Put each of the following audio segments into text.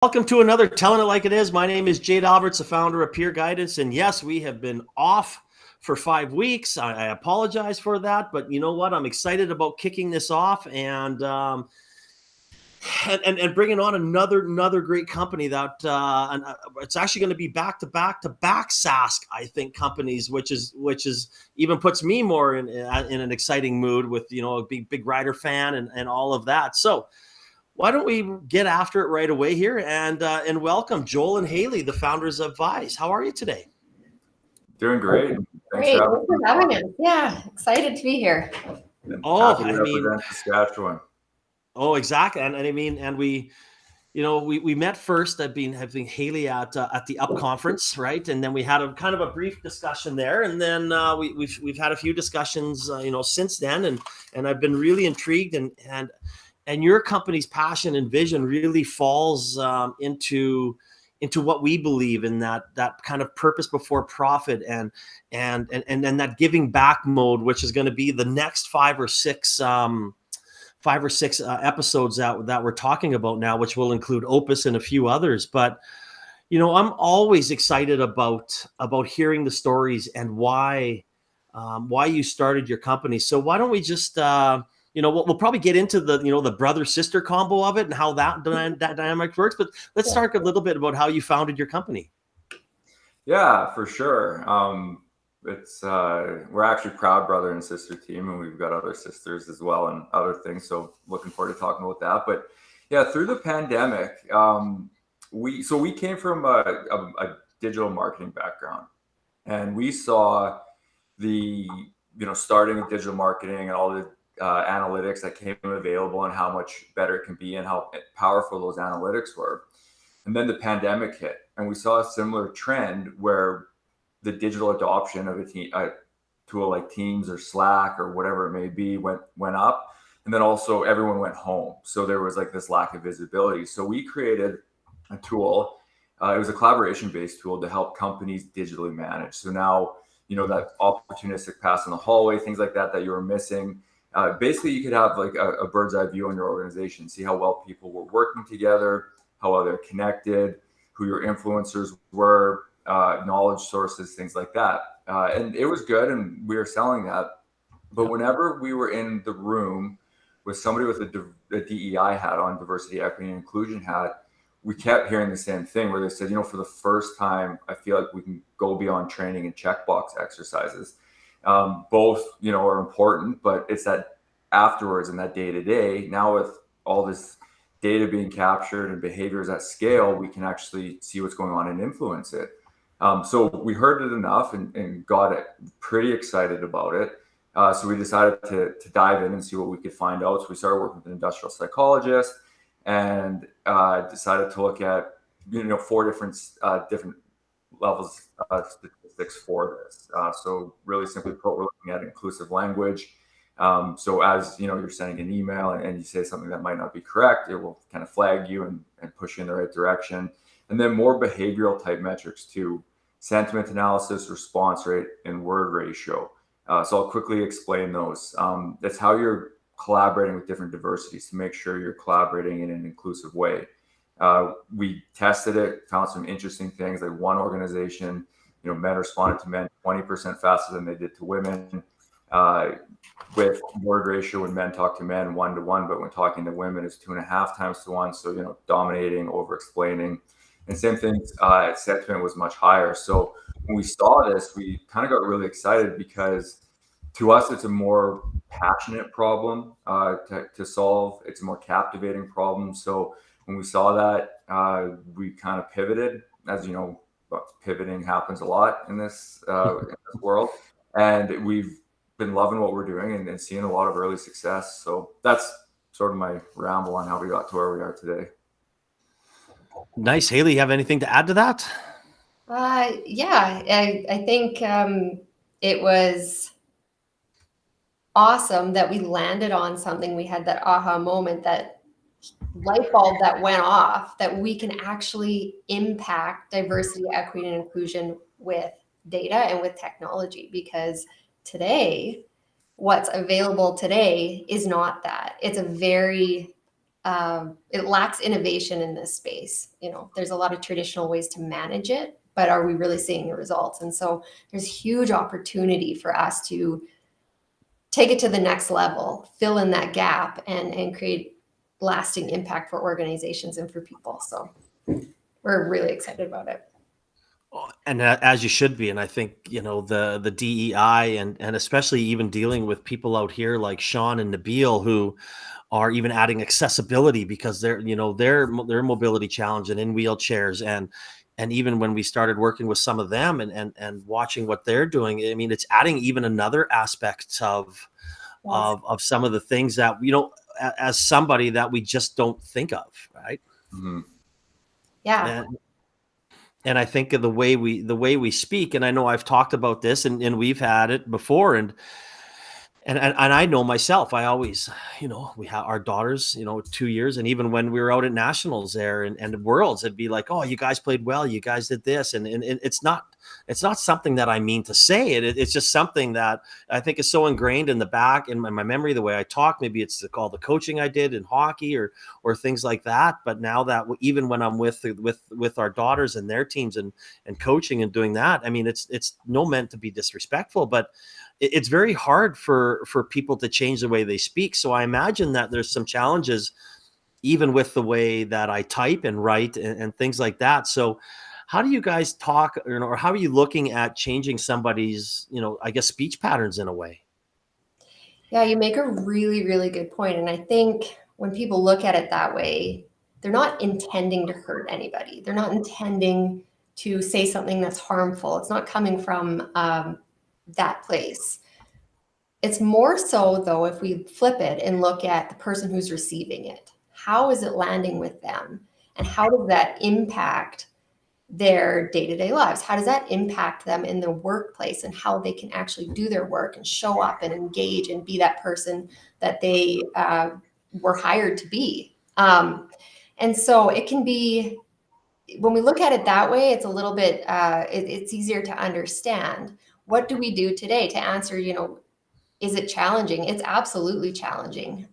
Welcome to another Telling It Like It Is. My name is Jade Alberts, the founder of Peer Guidance. And yes, we have been off for 5 weeks. I apologize for that, but you know what? I'm excited about kicking this off and bringing on another great company that it's actually going to be back to back Sask, I think, companies, which is even puts me more in an exciting mood with, you know, a big Rider fan and all of that. So why don't we get after it right away here and welcome Joel and Hailey, the founders of Vize. How are you today? Doing great. Thanks for having us. Yeah, excited to be here. Happy to represent Saskatchewan. Oh, exactly. And I mean, and we met first. Having Hailey at the Up conference, right? And then we had a kind of a brief discussion there, and then we've had a few discussions, since then, and I've been really intrigued and your company's passion and vision really falls into what we believe in, that kind of purpose before profit and that giving back mode, which is going to be the next five or six episodes that we're talking about now, which will include Opus and a few others. But I'm always excited about hearing the stories and why you started your company. So why don't we just we'll probably get into the brother sister combo of it and how that dynamic works. But let's talk a little bit about how you founded your company. Yeah, for sure. We're actually proud brother and sister team, and we've got other sisters as well and other things. So looking forward to talking about that. But yeah, through the pandemic, we came from a digital marketing background, and we saw the starting with digital marketing and all the analytics that came available and how much better it can be and how powerful those analytics were. And then the pandemic hit, and we saw a similar trend where the digital adoption of a tool like Teams or Slack or whatever it may be went up. And then also everyone went home. So there was like this lack of visibility. So we created a tool. It was a collaboration-based tool to help companies digitally manage. So now, that opportunistic pass in the hallway, things like that you were missing. Basically, you could have like a bird's eye view on your organization, see how well people were working together, how well they're connected, who your influencers were, knowledge sources, things like that. And it was good, and we were selling that. But whenever we were in the room with somebody with a DEI hat on, diversity, equity, and inclusion hat, we kept hearing the same thing where they said, for the first time, I feel like we can go beyond training and checkbox exercises. Both, are important, but it's that afterwards and that day to day. Now with all this data being captured and behaviors at scale, we can actually see what's going on and influence it. So we heard it enough and got it pretty excited about it. So we decided to dive in and see what we could find out. So we started working with an industrial psychologist and decided to look at 4 different levels of statistics for this. So really simply put, we're looking at inclusive language. So as you're sending an email and you say something that might not be correct, it will kind of flag you and push you in the right direction. And then more behavioral type metrics too: sentiment analysis, response rate, and word ratio. So I'll quickly explain those. That's how you're collaborating with different diversities to make sure you're collaborating in an inclusive way. We tested it, found some interesting things. Like one organization, men responded to men 20% faster than they did to women. With word ratio, when men talk to men 1-to-1, but when talking to women it's 2.5 times to 1. So dominating, over explaining, and same thing. Sentiment was much higher. So when we saw this, we kind of got really excited because to us it's a more passionate problem to solve. It's a more captivating problem. So when we saw that, we kind of pivoted. As you know, pivoting happens a lot in this world, and we've been loving what we're doing and seeing a lot of early success. So that's sort of my ramble on how we got to where we are today. Nice. Hailey, you have anything to add to that? Yeah, I think it was awesome that we landed on something. We had that aha moment, that light bulb that went off, that we can actually impact diversity, equity, and inclusion with data and with technology. Because today, what's available today is not that. It's a very it lacks innovation in this space. There's a lot of traditional ways to manage it, but are we really seeing the results? And so there's huge opportunity for us to take it to the next level, fill in that gap, and create lasting impact for organizations and for people. So we're really excited about it. And as you should be. And I think, the DEI and especially even dealing with people out here like Sean and Nabeel, who are even adding accessibility because their mobility challenge and in wheelchairs, and even when we started working with some of them and watching what they're doing, I mean, it's adding even another aspect of some of the things that, as somebody that we just don't think of, right? Mm-hmm. Yeah. And I think of the way we speak, and I know I've talked about this and we've had it before, and I know myself, I always, we have our daughters, 2 years. And even when we were out at nationals there and worlds, it'd be like, oh, you guys played well. You guys did this. And it's not something that I mean to say it. It's just something that I think is so ingrained in the back in my memory, the way I talk. Maybe it's all the coaching I did in hockey or things like that. But now that even when I'm with our daughters and their teams and coaching and doing that, I mean, it's no meant to be disrespectful, but it's very hard for people to change the way they speak. So I imagine that there's some challenges even with the way that I type and write and things like that. So how do you guys talk, or how are you looking at changing somebody's, I guess, speech patterns in a way? Yeah, you make a really, really good point. And I think when people look at it that way, they're not intending to hurt anybody. They're not intending to say something that's harmful. It's not coming from that place. It's more so, though, if we flip it and look at the person who's receiving it. How is it landing with them? And how does that impact their day-to-day lives? How does that impact them in their workplace and how they can actually do their work and show up and engage and be that person that they were hired to be? And so it can be, when we look at it that way, it's a little bit, it's easier to understand. What do we do today to answer, is it challenging? It's absolutely challenging.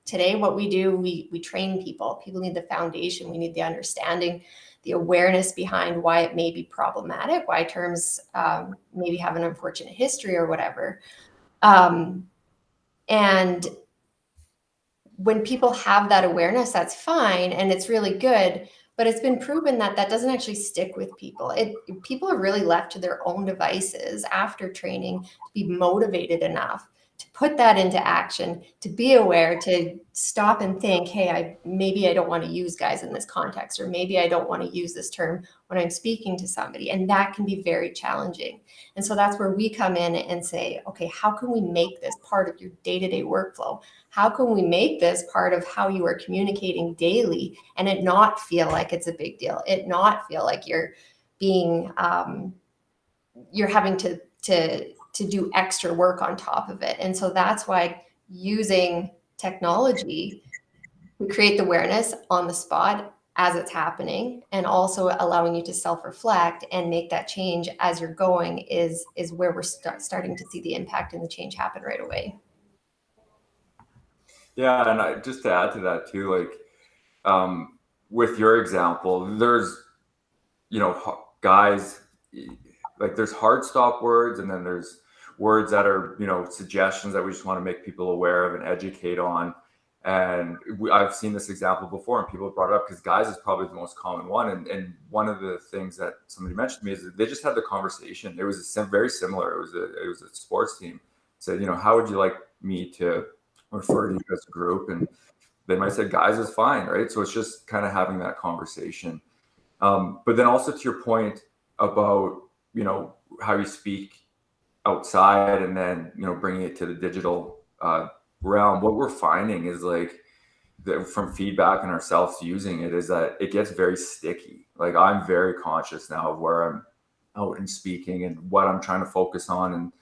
Today, what we do, we train people. People need the foundation. We need the understanding, the awareness behind why it may be problematic, why terms maybe have an unfortunate history or whatever. And when people have that awareness, that's fine and it's really good. But it's been proven that doesn't actually stick with people. People are really left to their own devices after training to be motivated enough to put that into action, to be aware, to stop and think, hey, maybe I don't want to use guys in this context, or maybe I don't want to use this term when I'm speaking to somebody. And that can be very challenging. And so that's where we come in and say, okay, how can we make this part of your day-to-day workflow? How can we make this part of how you are communicating daily and it not feel like it's a big deal? It not feel like you're being, you're having to do extra work on top of it. And so that's why using technology to create the awareness on the spot as it's happening, and also allowing you to self-reflect and make that change as you're going is where we're starting to see the impact and the change happen right away. Yeah, and just to add to that too, like with your example, there's guys, like there's hard stop words, and then there's words that are suggestions that we just want to make people aware of and educate on. And I've seen this example before, and people have brought it up because guys is probably the most common one. And one of the things that somebody mentioned to me is that they just had the conversation. It was very similar. It was a sports team. Said, how would you like me to refer to you as a group? And they might say guys is fine, right? So it's just kind of having that conversation. But then also to your point about how you speak outside, and then bringing it to the digital realm, what we're finding is like from feedback and ourselves using it is that it gets very sticky. Like I'm very conscious now of where I'm out and speaking and what I'm trying to focus on. And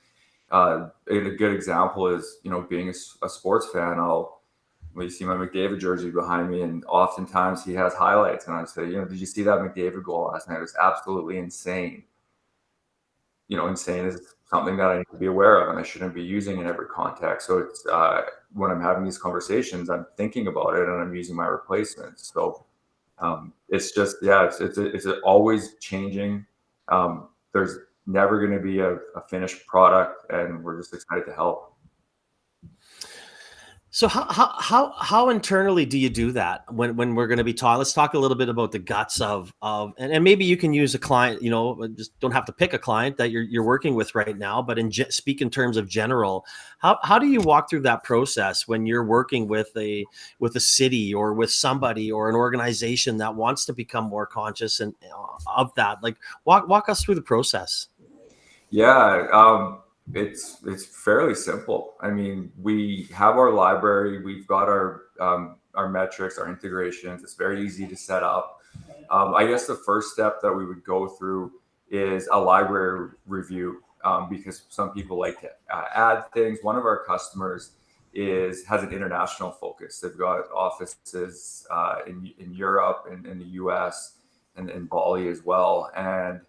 a good example is being a sports fan. You see my McDavid jersey behind me, and oftentimes he has highlights, and I say, did you see that McDavid goal last night? It was absolutely insane. Insane is something that I need to be aware of and I shouldn't be using in every context. So it's when I'm having these conversations, I'm thinking about it and I'm using my replacements. So it's just, it's always changing. There's never going to be a finished product, and we're just excited to help. So how internally do you do that when we're going to be taught? Let's talk a little bit about the guts of and maybe you can use a client, just don't have to pick a client that you're working with right now, but speak in terms of general. How do you walk through that process when you're working with a city or with somebody or an organization that wants to become more conscious and of that? Like walk us through the process. Yeah. It's fairly simple. I mean, we have our library, we've got our metrics, our integrations. It's very easy to set up. I guess the first step that we would go through is a library review, because some people like to add things. One of our customers has an international focus. They've got offices in Europe and in the US and in Bali as well. And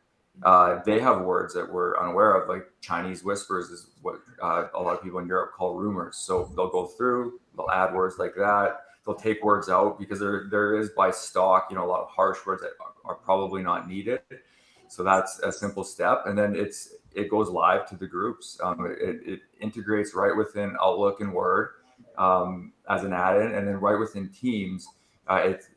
they have words that we're unaware of, like Chinese whispers is what a lot of people in Europe call rumors. So they'll go through, they'll add words like that. They'll take words out because there is by stock, a lot of harsh words that are probably not needed. So that's a simple step. And then it goes live to the groups. It integrates right within Outlook and Word as an add-in, and then right within Teams.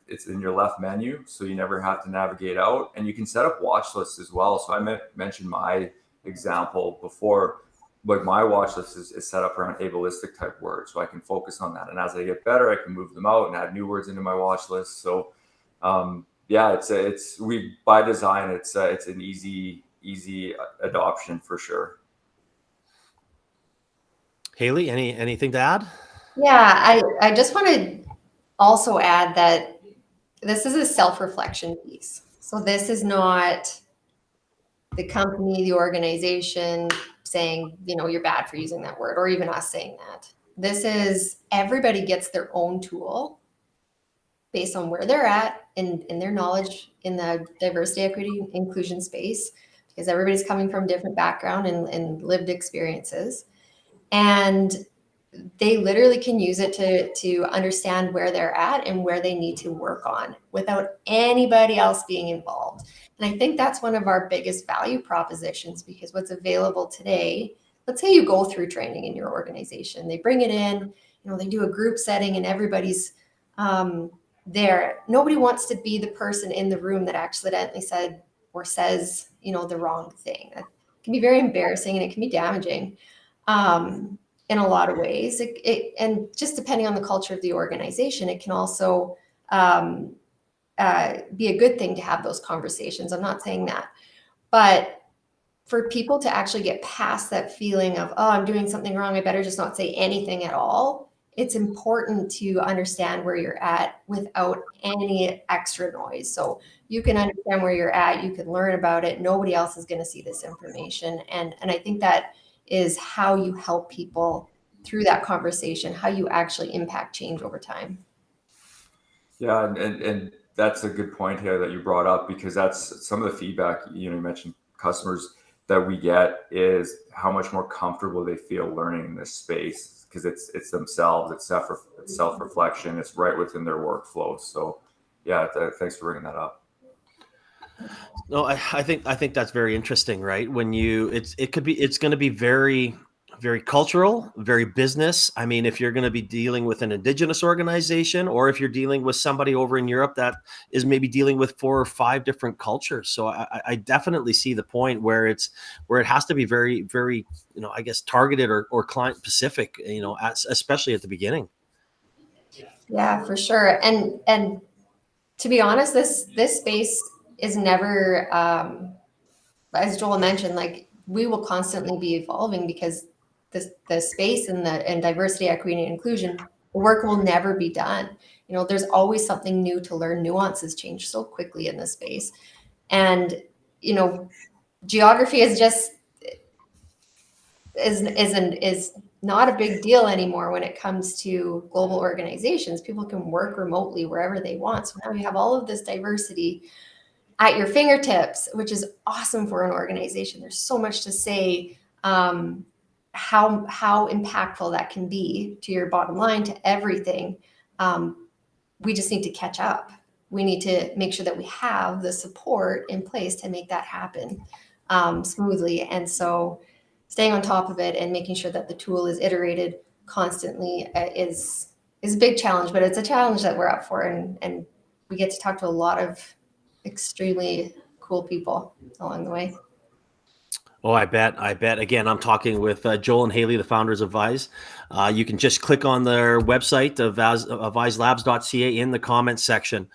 It's in your left menu, so you never have to navigate out, and you can set up watch lists as well. So I mentioned my example before. Like my watch list is set up around ableistic type words, so I can focus on that. And as I get better, I can move them out and add new words into my watch list. So it's by design, it's an easy adoption for sure. Hailey, anything to add? Yeah, I just want to also add that this is a self-reflection piece. So this is not the company, the organization saying, you're bad for using that word, or even us saying that. This is everybody gets their own tool based on where they're at in their knowledge in the diversity, equity, inclusion space, because everybody's coming from different background and lived experiences. And they literally can use it to understand where they're at and where they need to work on without anybody else being involved. And I think that's one of our biggest value propositions, because what's available today, let's say you go through training in your organization, they bring it in, they do a group setting and everybody's there. Nobody wants to be the person in the room that accidentally said or says, the wrong thing. That can be very embarrassing and it can be damaging. In a lot of ways, and just depending on the culture of the organization, it can also be a good thing to have those conversations. I'm not saying that, but for people to actually get past that feeling of, I'm doing something wrong, I better just not say anything at all. It's important to understand where you're at without any extra noise. So you can understand where you're at, you can learn about it. Nobody else is going to see this information. And I think that is how you help people through that conversation, how you actually impact change over time. Yeah, and that's a good point here that you brought up, because that's some of the feedback, you mentioned customers that we get is how much more comfortable they feel learning in this space, because it's themselves, it's self-reflection, it's right within their workflow. So yeah, thanks for bringing that up. No, I think that's very interesting, right? When it's going to be very, very cultural, very business. I mean, if you're going to be dealing with an Indigenous organization, or if you're dealing with somebody over in Europe that is maybe dealing with 4 or 5 different cultures. So I definitely see the point where it has to be very, very, I guess targeted or client specific, especially at the beginning. Yeah, for sure. And to be honest, this space is never, as Joel mentioned, like we will constantly be evolving, because the space and diversity, equity, and inclusion, the work will never be done. There's always something new to learn. Nuances change so quickly in this space. And, geography is just, is not a big deal anymore when it comes to global organizations. People can work remotely wherever they want. So now you have all of this diversity at your fingertips, which is awesome for an organization. There's so much to say how impactful that can be to your bottom line, to everything. We just need to catch up. We need to make sure that we have the support in place to make that happen smoothly. And so staying on top of it and making sure that the tool is iterated constantly is a big challenge, but it's a challenge that we're up for. And we get to talk to a lot of extremely cool people along the way. Oh, I bet. Again, I'm talking with Joel and Hailey, the founders of Vize. You can just click on their website, vizelabs.ca, in the comments section.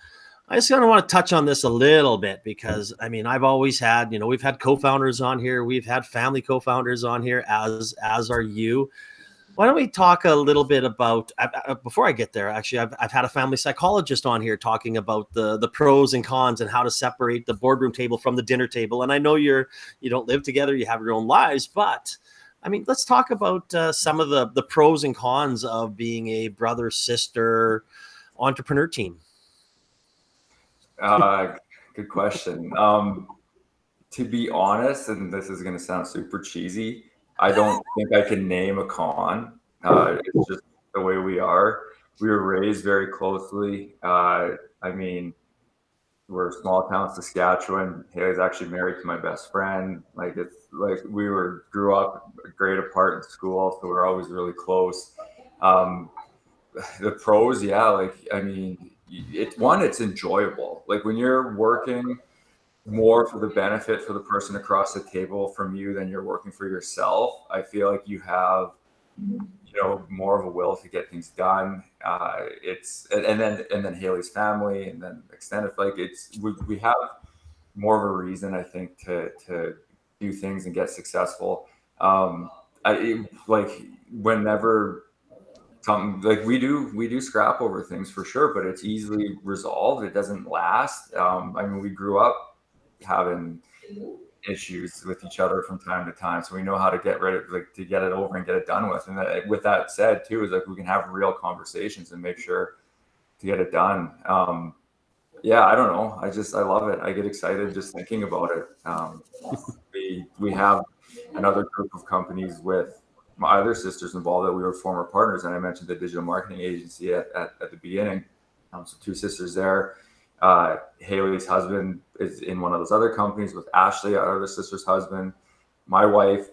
I just kind of want to touch on this a little bit because, I mean, I've always had, we've had co-founders on here. We've had family co-founders on here, as are you. Why don't we talk a little bit about, before I get there, actually, I've had a family psychologist on here talking about the pros and cons and how to separate the boardroom table from the dinner table. And I know you don't live together, you have your own lives, but I mean, let's talk about some of the pros and cons of being a brother-sister entrepreneur team. Good question. To be honest, and this is going to sound super cheesy, I don't think I can name a con. It's just the way we are. We were raised very closely. I mean, we're small town Saskatchewan. Haley's actually married to my best friend. Like, it's like we grew up a grade apart in school, so we're always really close. The pros, yeah, like, I mean, it's enjoyable. Like, when you're working more for the benefit for the person across the table from you than you're working for yourself, I feel like you have, more of a will to get things done. And then Haley's family, and then extended, like, we have more of a reason, I think, to do things and get successful. Whenever something, like, we do scrap over things for sure, but it's easily resolved. It doesn't last. I mean, we grew up having issues with each other from time to time, so we know how to get to get it over and get it done with. And with that said, too, is like we can have real conversations and make sure to get it done. Yeah, I don't know. I love it. I get excited just thinking about it. We have another group of companies with my other sisters involved that we were former partners, and I mentioned the digital marketing agency at the beginning. So two sisters there. Haley's husband is in one of those other companies with Ashley, our other sister's husband. My wife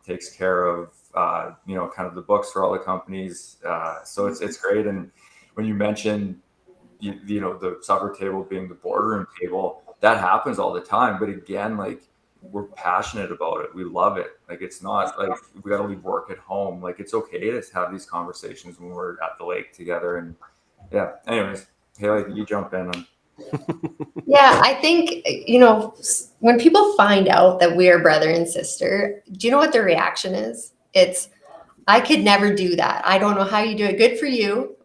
takes care of kind of the books for all the companies. So it's great. And when you mention the supper table being the boardroom table, that happens all the time. But again, like, we're passionate about it. We love it. Like, it's not like we got to leave work at home. Like, it's okay to have these conversations when we're at the lake together. And yeah, anyways, Haley, you jump in on. Yeah, I think, when people find out that we are brother and sister, do you know what their reaction is? It's, I could never do that. I don't know how you do it. Good for you.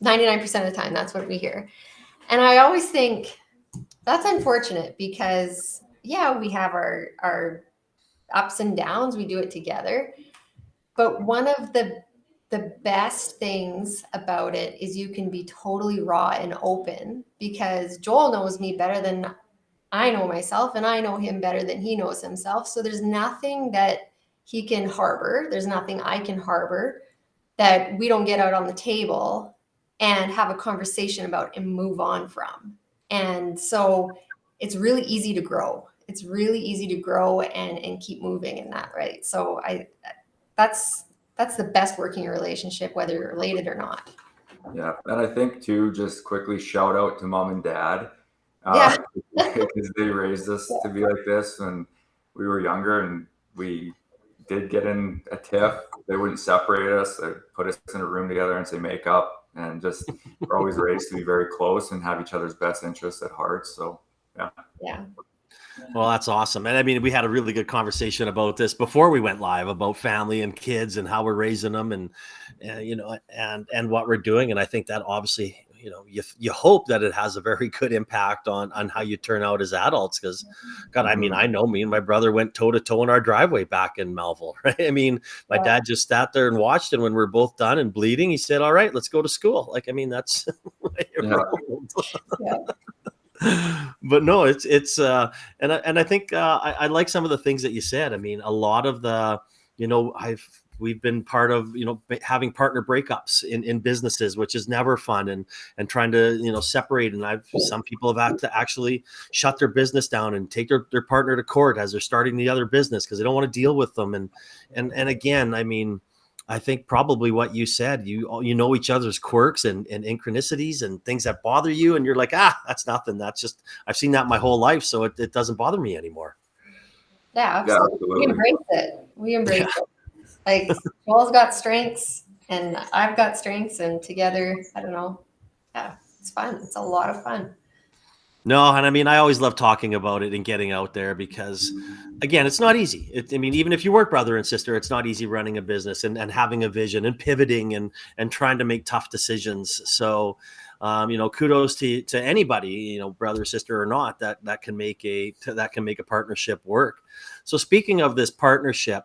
99% of the time, that's what we hear. And I always think that's unfortunate because, yeah, we have our ups and downs. We do it together. But one of the best things about it is you can be totally raw and open, because Joel knows me better than I know myself, and I know him better than he knows himself. So there's nothing that he can harbor. There's nothing I can harbor that we don't get out on the table and have a conversation about and move on from. And so it's really easy to grow. It's really easy to grow and keep moving in that, right? So that's the best working relationship, whether you're related or not. Yeah. And I think, too, just quickly shout out to mom and dad. Yeah. Because they raised us to be like this when we were younger, and we did get in a tiff. They wouldn't separate us. They put us in a room together and say, make up. And just, we're always raised to be very close and have each other's best interests at heart. So, yeah. Yeah. Well, that's awesome. And I mean, we had a really good conversation about this before we went live, about family and kids and how we're raising them and what we're doing. And I think that obviously, you hope that it has a very good impact on how you turn out as adults. Because, God, I mean, I know me and my brother went toe to toe in our driveway back in Melville, right? I mean, my dad just sat there and watched. And when we're both done and bleeding, he said, all right, let's go to school. Like, I mean, that's Yeah. But no, and I think I like some of the things that you said. I mean, a lot of the, we've been part of, having partner breakups in businesses, which is never fun, and trying to, separate. And some people have had to actually shut their business down and take their partner to court as they're starting the other business because they don't want to deal with them. And again, I mean, I think probably what you said, you know each other's quirks and synchronicities and things that bother you, and you're like, that's nothing. That's just, I've seen that my whole life, so it doesn't bother me anymore. Yeah, absolutely. We embrace it. We embrace it. Like, Joel's got strengths and I've got strengths, and together, I don't know. Yeah, it's fun. It's a lot of fun. No, and I mean, I always love talking about it and getting out there because, again, it's not easy. I mean, even if you weren't brother and sister, it's not easy running a business and having a vision and pivoting and trying to make tough decisions. So, kudos to anybody, brother, sister or not, that can make a partnership work. So, speaking of this partnership,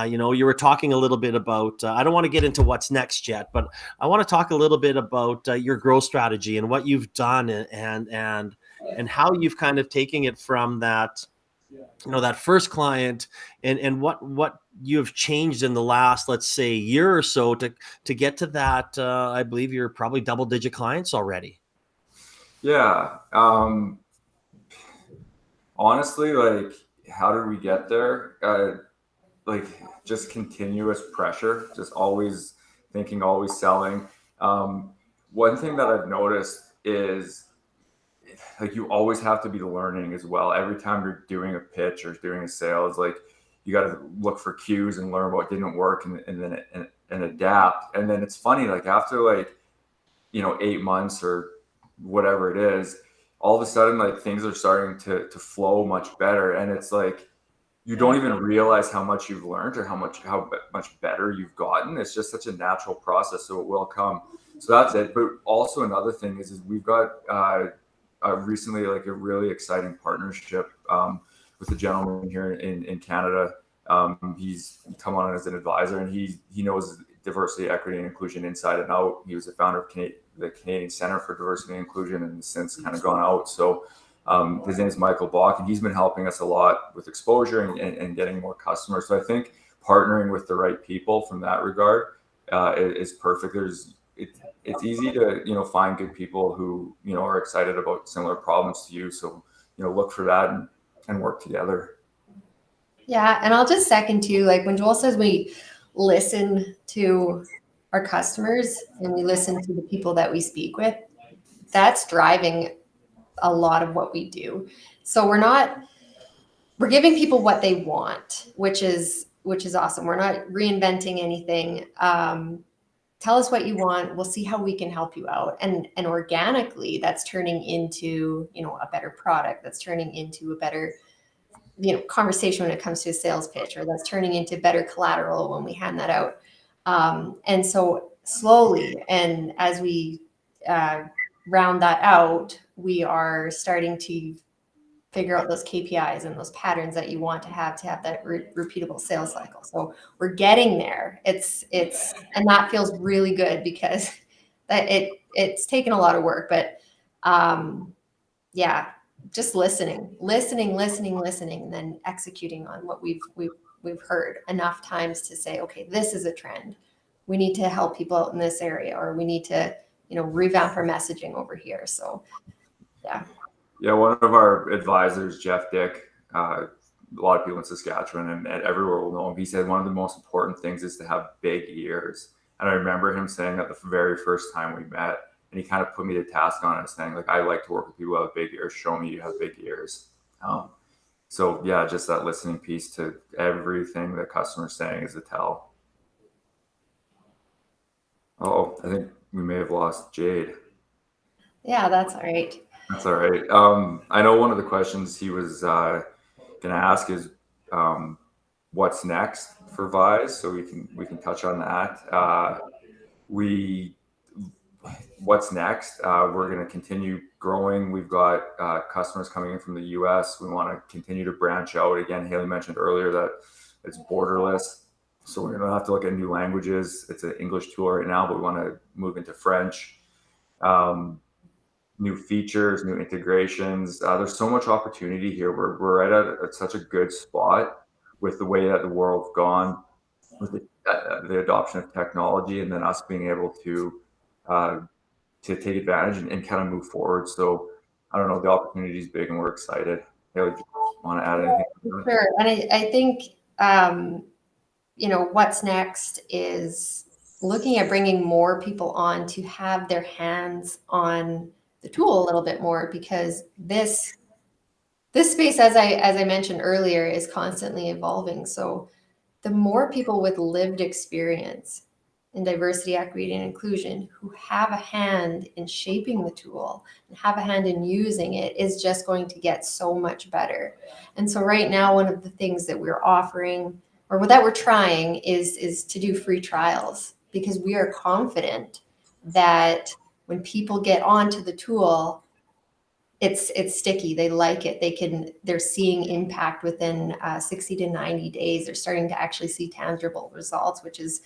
you were talking a little bit about, I don't want to get into what's next yet, but I want to talk a little bit about your growth strategy and what you've done and how you've kind of taken it from that, that first client and what you have changed in the last, let's say, year or so to get to that. I believe you're probably double-digit clients already. Yeah. Honestly, like, how did we get there? Like, just continuous pressure, just always thinking, always selling. One thing that I've noticed is, like, you always have to be learning as well. Every time you're doing a pitch or doing a sale, it's like you got to look for cues and learn what didn't work and then adapt. And then it's funny, like, after 8 months or whatever it is, all of a sudden, like, things are starting to flow much better. And it's like, you don't even realize how much you've learned or how much better you've gotten. It's just such a natural process, so it will come. So that's it. But also another thing is we've got recently, like, a really exciting partnership with a gentleman here in Canada. He's come on as an advisor, and he knows diversity, equity, and inclusion inside and out. He was the founder of the Canadian Center for Diversity and Inclusion, and has since kind of gone out. So his name is Michael Bach, and he's been helping us a lot with exposure and getting more customers. So I think partnering with the right people from that regard is perfect. It's easy to find good people who are excited about similar problems to you. So look for that and work together. Yeah, and I'll just second too, like when Joel says we listen to our customers and we listen to the people that we speak with, that's driving a lot of what we do. So we're giving people what they want, which is awesome. We're not reinventing anything. Tell us what you want. We'll see how we can help you out. And organically, that's turning into, a better product. That's turning into a better, conversation when it comes to a sales pitch, or that's turning into better collateral when we hand that out. And so slowly, and as we round that out, we are starting to figure out those KPIs and those patterns that you want to have that repeatable sales cycle. So we're getting there. And that feels really good because it's taken a lot of work, but yeah, just listening, and then executing on what we've heard enough times to say, okay, this is a trend. We need to help people out in this area, or we need to, revamp our messaging over here. So yeah. Yeah, one of our advisors, Jeff Dyck, a lot of people in Saskatchewan and everywhere will know him. He said one of the most important things is to have big ears. And I remember him saying that the very first time we met, and he kind of put me to task on it, saying, like, I like to work with people who have big ears. Show me you have big ears. So yeah, just that listening piece to everything the customer's saying is a tell. Oh, I think we may have lost Jade. Yeah, that's all right. That's all right. I know one of the questions he was going to ask is what's next for Vize, so we can touch on that. What's next? We're going to continue growing. We've got customers coming in from the US. We want to continue to branch out. Again, Hailey mentioned earlier that it's borderless, so we're going to have to look at new languages. It's an English tool right now, but we want to move into French. new features, new integrations. There's so much opportunity here. We're right at such a good spot with the way that the world's gone, with the adoption of technology, and then us being able to take advantage and kind of move forward. So I don't know, the opportunity is big and we're excited. Hailey, do you want to add anything to that? Sure. And I think, what's next is looking at bringing more people on to have their hands on the tool a little bit more, because this space, as I mentioned earlier, is constantly evolving. So the more people with lived experience in diversity, equity, and inclusion who have a hand in shaping the tool and have a hand in using it is just going to get so much better. And so right now, one of the things that we're offering, or that we're trying, is to do free trials, because we are confident that when people get onto the tool, it's sticky. They like it. They're seeing impact within 60 to 90 days. They're starting to actually see tangible results, which is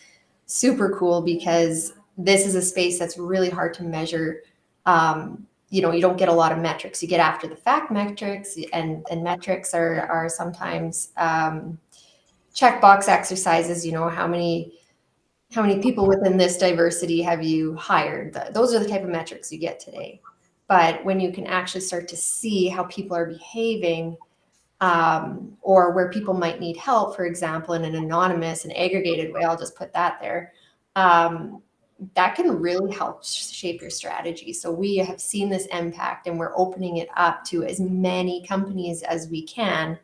super cool, because this is a space that's really hard to measure. You don't get a lot of metrics. You get after the fact metrics, and metrics are sometimes checkbox exercises. How many people within this diversity have you hired? Those are the type of metrics you get today. But when you can actually start to see how people are behaving, or where people might need help, for example, in an anonymous and aggregated way, I'll just put that there, that can really help shape your strategy. So we have seen this impact, and we're opening it up to as many companies as we can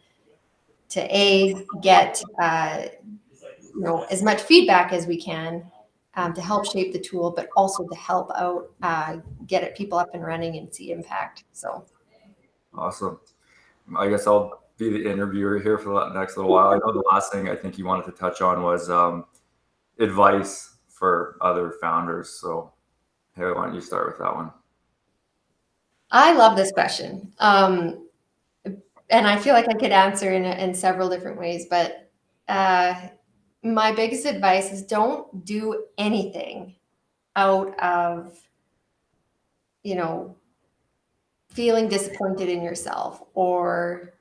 to get as much feedback as we can, to help shape the tool, but also to help out get people up and running and see impact. So Awesome. I guess I'll be the interviewer here for the next little while. I know the last thing I think you wanted to touch on was advice for other founders. So Hailey, why don't you start with that one? I love this question. And I feel like I could answer in several different ways, but my biggest advice is don't do anything out of, feeling disappointed in yourself, or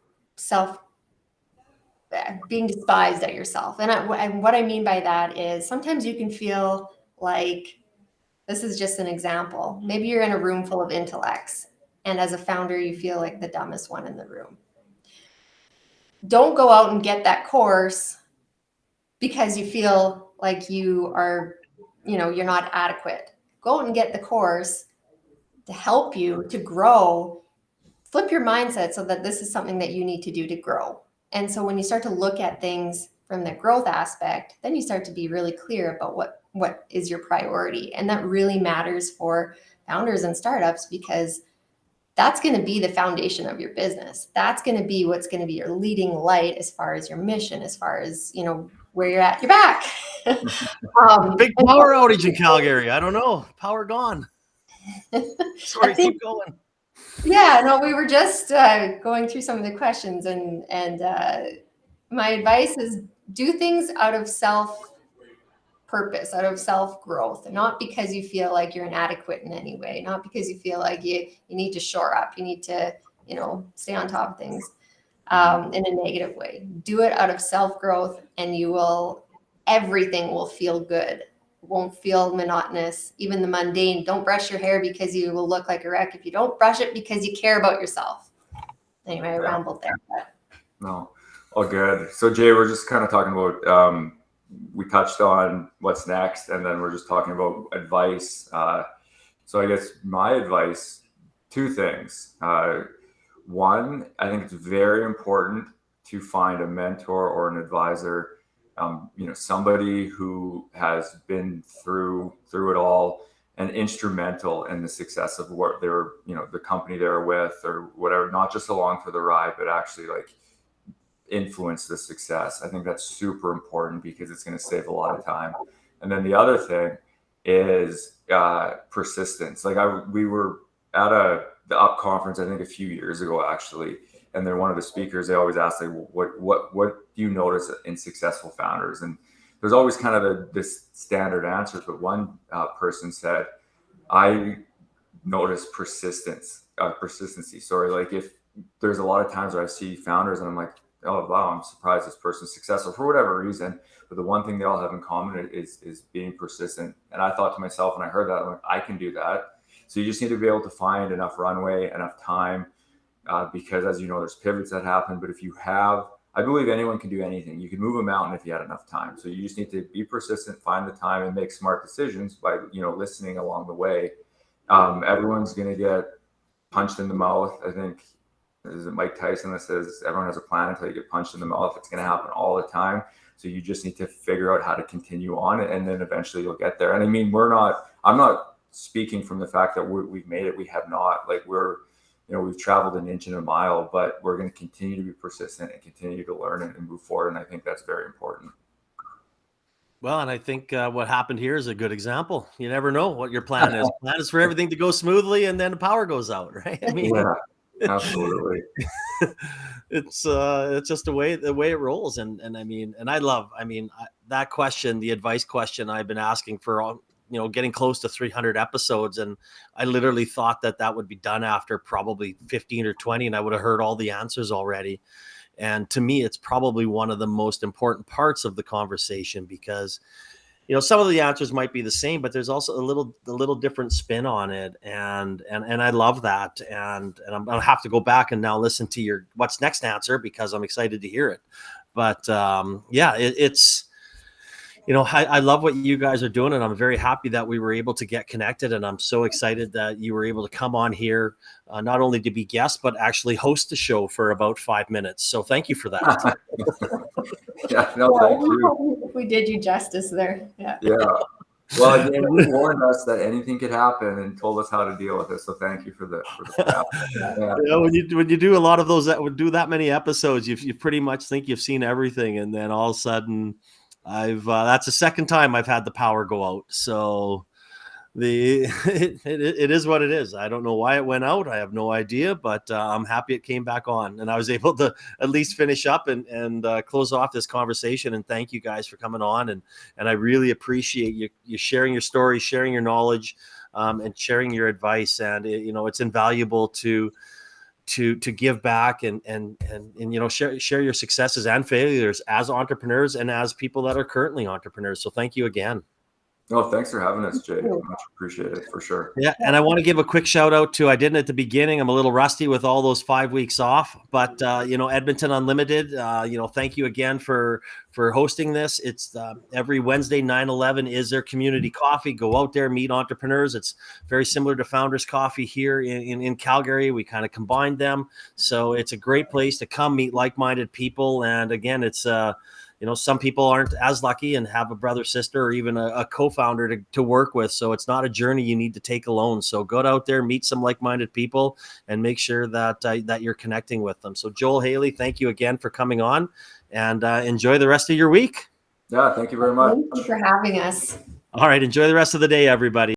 being despised at yourself. And what I mean by that is sometimes you can feel like, this is just an example. Maybe you're in a room full of intellects, and as a founder, you feel like the dumbest one in the room. Don't go out and get that course because you feel like you are, you're not adequate. Go out and get the course to help you to grow. Flip your mindset so that this is something that you need to do to grow. And so when you start to look at things from the growth aspect, then you start to be really clear about what is your priority. And that really matters for founders and startups, because that's going to be the foundation of your business. That's going to be what's going to be your leading light as far as your mission, as far as, where you're at your back. Big power outage in Calgary. I don't know. Power gone. Sorry, keep going. Yeah, no, we were just going through some of the questions, and my advice is do things out of self-purpose, out of self-growth, not because you feel like you're inadequate in any way, not because you feel like you need to shore up, you need to, stay on top of things in a negative way. Do it out of self-growth, and everything will feel good. Won't feel monotonous, even the mundane. Don't brush your hair because you will look like a wreck if you don't brush it because you care about yourself. Anyway, I rambled there. But. No, all good. So Jay, we're just kind of talking about, we touched on what's next, and then we're just talking about advice. So I guess my advice, two things. One, I think it's very important to find a mentor or an advisor, somebody who has been through it all and instrumental in the success of what they're, the company they're with or whatever, not just along for the ride, but actually like influence the success. I think that's super important because it's going to save a lot of time. And then the other thing is persistence. Like we were at the UP conference, I think a few years ago, actually. And then one of the speakers, they always ask, like, what do you notice in successful founders? And there's always kind of this standard answer. But one person said, I notice persistency. Sorry, like if there's a lot of times where I see founders and I'm like, oh wow, I'm surprised this person's successful for whatever reason. But the one thing they all have in common is being persistent. And I thought to myself when I heard that, I'm like, I can do that. So you just need to be able to find enough runway, enough time, because as you know, there's pivots that happen. But if you have, I believe anyone can do anything. You can move a mountain if you had enough time. So you just need to be persistent, find the time, and make smart decisions by listening along the way. Everyone's going to get punched in the mouth. I think, is it Mike Tyson that says everyone has a plan until you get punched in the mouth? It's going to happen all the time. So you just need to figure out how to continue on, and then eventually you'll get there. And I mean, I'm not speaking from the fact that we've made it. We have not. Like we've traveled an inch and a mile, but we're going to continue to be persistent and continue to learn and move forward. And I think that's very important. Well, and I think what happened here is a good example. You never know what your plan is. Plan is for everything to go smoothly, and then the power goes out, right? I mean, yeah, absolutely. It's just the way it rolls, and I mean, and that question, the advice question, I've been asking for getting close to 300 episodes, and I literally thought that would be done after probably 15 or 20, and I would have heard all the answers already. And to me, it's probably one of the most important parts of the conversation, because some of the answers might be the same, but there's also a little different spin on it, and I love that. And I'm gonna have to go back and now listen to your what's next answer, because I'm excited to hear it. But it's I love what you guys are doing, and I'm very happy that we were able to get connected. And I'm so excited that you were able to come on here, not only to be guest, but actually host the show for about 5 minutes. So thank you for that. Yeah, no, thank you. We did you justice there. Yeah. Yeah. Well, again, you warned us that anything could happen and told us how to deal with it. So thank you for the yeah. When you do a lot of those, that would do that many episodes, you pretty much think you've seen everything, and then all of a sudden, that's the second time I've had the power go out. So it is what it is. I don't know why it went out. I have no idea, but I'm happy it came back on, and I was able to at least finish up and close off this conversation. And thank you guys for coming on, and I really appreciate you sharing your story, sharing your knowledge, and sharing your advice. And it's invaluable to give back and share your successes and failures as entrepreneurs and as people that are currently entrepreneurs. So thank you again. No, thanks for having us, Jay. Much appreciated, for sure. Yeah, and I want to give a quick shout out to, I didn't at the beginning, I'm a little rusty with all those 5 weeks off, but Edmonton Unlimited, thank you again for hosting this. It's every Wednesday, 9/11 is their community coffee. Go out there, meet entrepreneurs. It's very similar to Founders Coffee here in Calgary. We kind of combined them. So it's a great place to come meet like-minded people. And again, it's some people aren't as lucky and have a brother, sister, or even a co-founder to work with. So it's not a journey you need to take alone. So go out there, meet some like-minded people, and make sure that you're connecting with them. So Joel, Hailey, thank you again for coming on, and enjoy the rest of your week. Yeah, thank you very much. Thank you for having us. All right, enjoy the rest of the day, everybody.